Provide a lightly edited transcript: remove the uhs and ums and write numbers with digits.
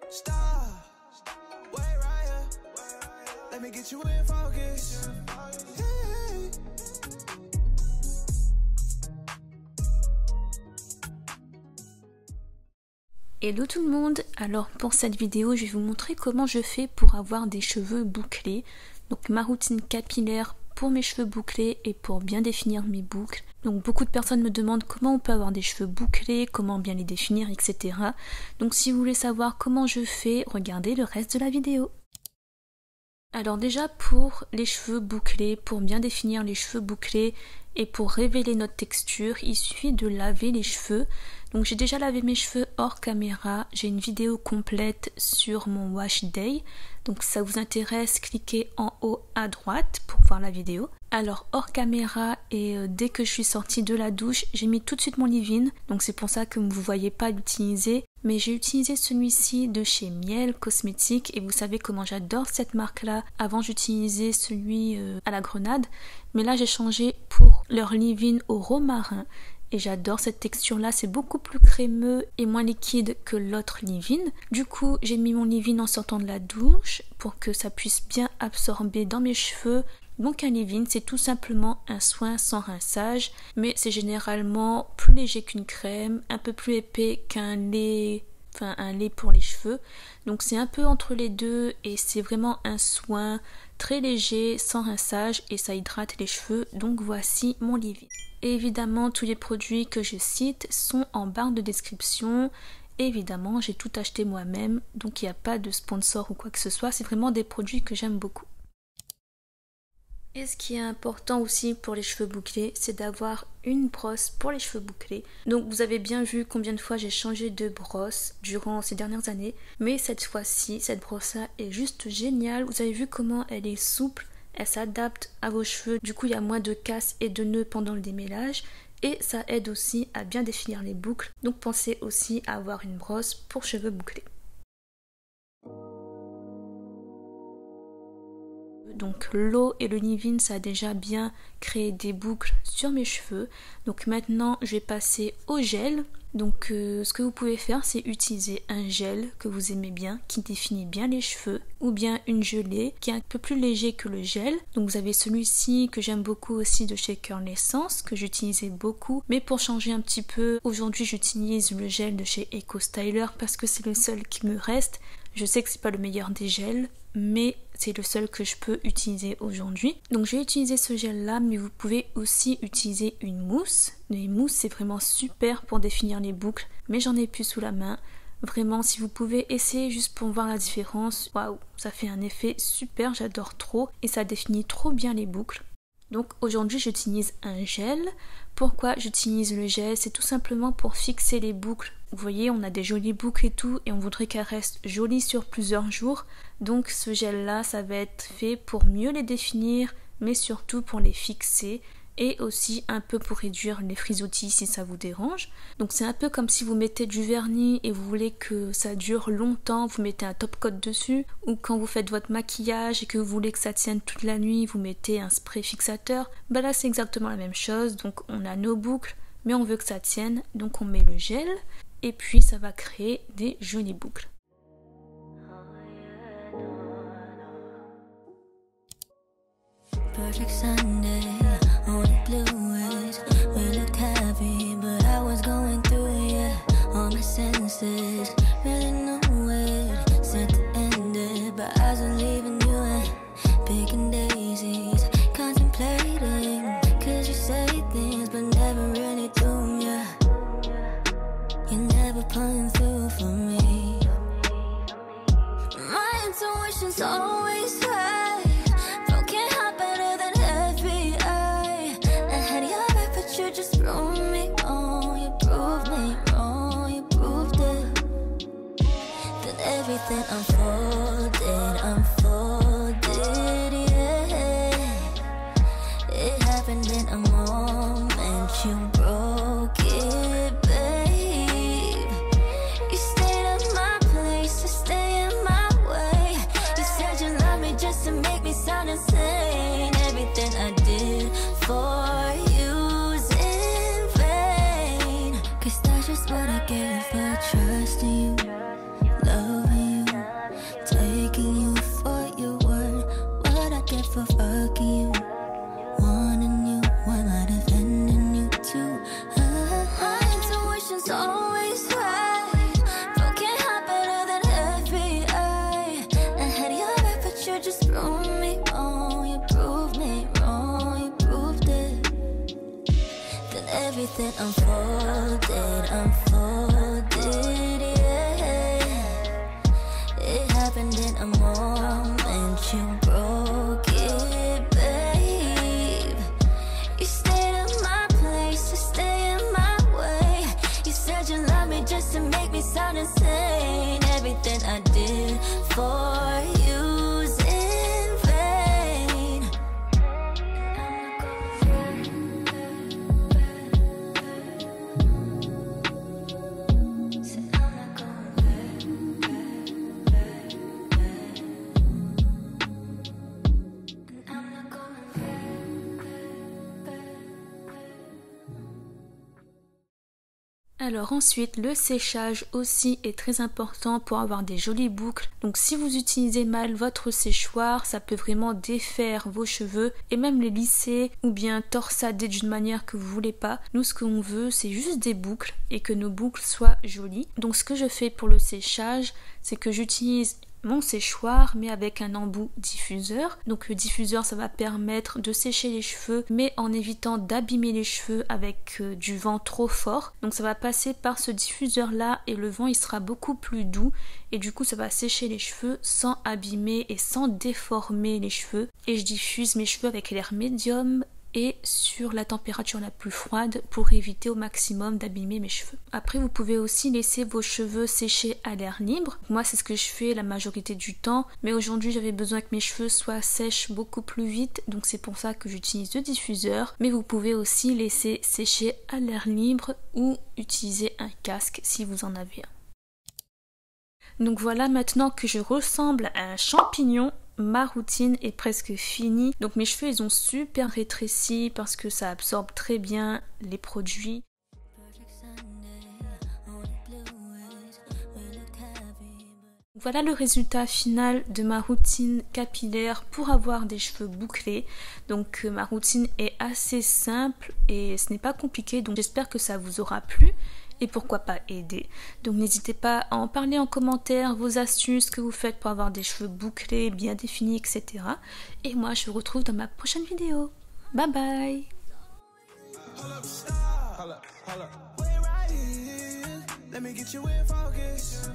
Hello tout le monde, alors pour cette vidéo je vais vous montrer comment je fais pour avoir des cheveux bouclés. Donc ma routine capillaire pour mes cheveux bouclés et pour bien définir mes boucles. Donc beaucoup de personnes me demandent comment on peut avoir des cheveux bouclés, comment bien les définir, etc. Donc si vous voulez savoir comment je fais, regardez le reste de la vidéo. Alors déjà pour les cheveux bouclés, pour bien définir les cheveux bouclés et pour révéler notre texture, il suffit de laver les cheveux. Donc j'ai déjà lavé mes cheveux hors caméra, j'ai une vidéo complète sur mon wash day. Donc si ça vous intéresse, cliquez en haut à droite pour voir la vidéo. Alors hors caméra et dès que je suis sortie de la douche, j'ai mis tout de suite mon leave-in. Donc c'est pour ça que vous ne voyez pas l'utiliser. Mais j'ai utilisé celui-ci de chez Miel Cosmétiques et vous savez comment j'adore cette marque-là. Avant j'utilisais celui à la grenade, mais là j'ai changé pour leur leave-in au romarin. Et j'adore cette texture là, c'est beaucoup plus crémeux et moins liquide que l'autre leave-in. Du coup j'ai mis mon leave-in en sortant de la douche pour que ça puisse bien absorber dans mes cheveux. Donc un leave-in c'est tout simplement un soin sans rinçage, mais c'est généralement plus léger qu'une crème, un peu plus épais qu'un lait, enfin un lait pour les cheveux. Donc c'est un peu entre les deux et c'est vraiment un soin très léger, sans rinçage et ça hydrate les cheveux. Donc voici mon leave-in. Et évidemment tous les produits que je cite sont en barre de description. Évidemment j'ai tout acheté moi-même, donc il n'y a pas de sponsor ou quoi que ce soit, c'est vraiment des produits que j'aime beaucoup. Et ce qui est important aussi pour les cheveux bouclés, c'est d'avoir une brosse pour les cheveux bouclés. Donc vous avez bien vu combien de fois j'ai changé de brosse durant ces dernières années. Mais cette fois-ci, cette brosse-là est juste géniale. Vous avez vu comment elle est souple, elle s'adapte à vos cheveux. Du coup, il y a moins de casse et de nœuds pendant le démêlage. Et ça aide aussi à bien définir les boucles. Donc pensez aussi à avoir une brosse pour cheveux bouclés. Donc l'eau et le leave-in ça a déjà bien créé des boucles sur mes cheveux. Donc maintenant je vais passer au gel. Donc ce que vous pouvez faire c'est utiliser un gel que vous aimez bien, qui définit bien les cheveux, ou bien une gelée qui est un peu plus léger que le gel. Donc vous avez celui-ci que j'aime beaucoup aussi de chez Curl Essence, que j'utilisais beaucoup. Mais pour changer un petit peu, aujourd'hui j'utilise le gel de chez Eco Styler parce que c'est le seul qui me reste. Je sais que c'est pas le meilleur des gels, mais c'est le seul que je peux utiliser aujourd'hui. Donc je vais utiliser ce gel là, mais vous pouvez aussi utiliser une mousse. Les mousses c'est vraiment super pour définir les boucles, mais j'en ai plus sous la main. Vraiment si vous pouvez essayer juste pour voir la différence, waouh, ça fait un effet super, j'adore trop et ça définit trop bien les boucles. Donc aujourd'hui j'utilise un gel. Pourquoi j'utilise le gel? C'est tout simplement pour fixer les boucles. Vous voyez, on a des jolies boucles et tout, et on voudrait qu'elles restent jolies sur plusieurs jours. Donc ce gel là, ça va être fait pour mieux les définir, mais surtout pour les fixer. Et aussi un peu pour réduire les frisottis si ça vous dérange. Donc c'est un peu comme si vous mettez du vernis et vous voulez que ça dure longtemps, vous mettez un top coat dessus. Ou quand vous faites votre maquillage et que vous voulez que ça tienne toute la nuit, vous mettez un spray fixateur. Bah là c'est exactement la même chose, donc on a nos boucles mais on veut que ça tienne, donc on met le gel et puis ça va créer des jolies boucles. Perfect Sunday. On the blues, we looked heavy, but I was going through, yeah, all my senses, really know it, set to end it, but I was leaving you and picking daisies, contemplating, cause you say things, but never really do, yeah, you're never pulling through for me, my intuition's always right. Just prove me wrong, you proved me wrong, you proved it. Then everything unfolded, yeah. It happened in a moment, you broke it, babe. You stayed at my place, you stay in my way. You said you love me just to make me sound insane. Everything I did for what I get for trusting you, loving you. for use in vain. Said I'm not going back, back, back, and I'm not going back. Alors ensuite, le séchage aussi est très important pour avoir des jolies boucles. Donc si vous utilisez mal votre séchoir, ça peut vraiment défaire vos cheveux et même les lisser ou bien torsader d'une manière que vous voulez pas. Nous, ce qu'on veut, c'est juste des boucles et que nos boucles soient jolies. Donc ce que je fais pour le séchage, c'est que j'utilise mon séchoir mais avec un embout diffuseur. Donc le diffuseur, ça va permettre de sécher les cheveux mais en évitant d'abîmer les cheveux avec du vent trop fort. Donc ça va passer par ce diffuseur là et le vent il sera beaucoup plus doux et du coup ça va sécher les cheveux sans abîmer et sans déformer les cheveux. Et je diffuse mes cheveux avec l'air médium et sur la température la plus froide pour éviter au maximum d'abîmer mes cheveux. Après, vous pouvez aussi laisser vos cheveux sécher à l'air libre. Moi, c'est ce que je fais la majorité du temps, mais aujourd'hui, j'avais besoin que mes cheveux soient sèches beaucoup plus vite, donc c'est pour ça que j'utilise le diffuseur. Mais vous pouvez aussi laisser sécher à l'air libre ou utiliser un casque si vous en avez un. Donc voilà, maintenant que je ressemble à un champignon, ma routine est presque finie. Donc mes cheveux ils ont super rétréci parce que ça absorbe très bien les produits. Voilà le résultat final de ma routine capillaire pour avoir des cheveux bouclés. Donc ma routine est assez simple et ce n'est pas compliqué, donc j'espère que ça vous aura plu et pourquoi pas aider. Donc n'hésitez pas à en parler en commentaire, vos astuces que vous faites pour avoir des cheveux bouclés, bien définis, etc. Et moi je vous retrouve dans ma prochaine vidéo. Bye bye. Let me get you in focus.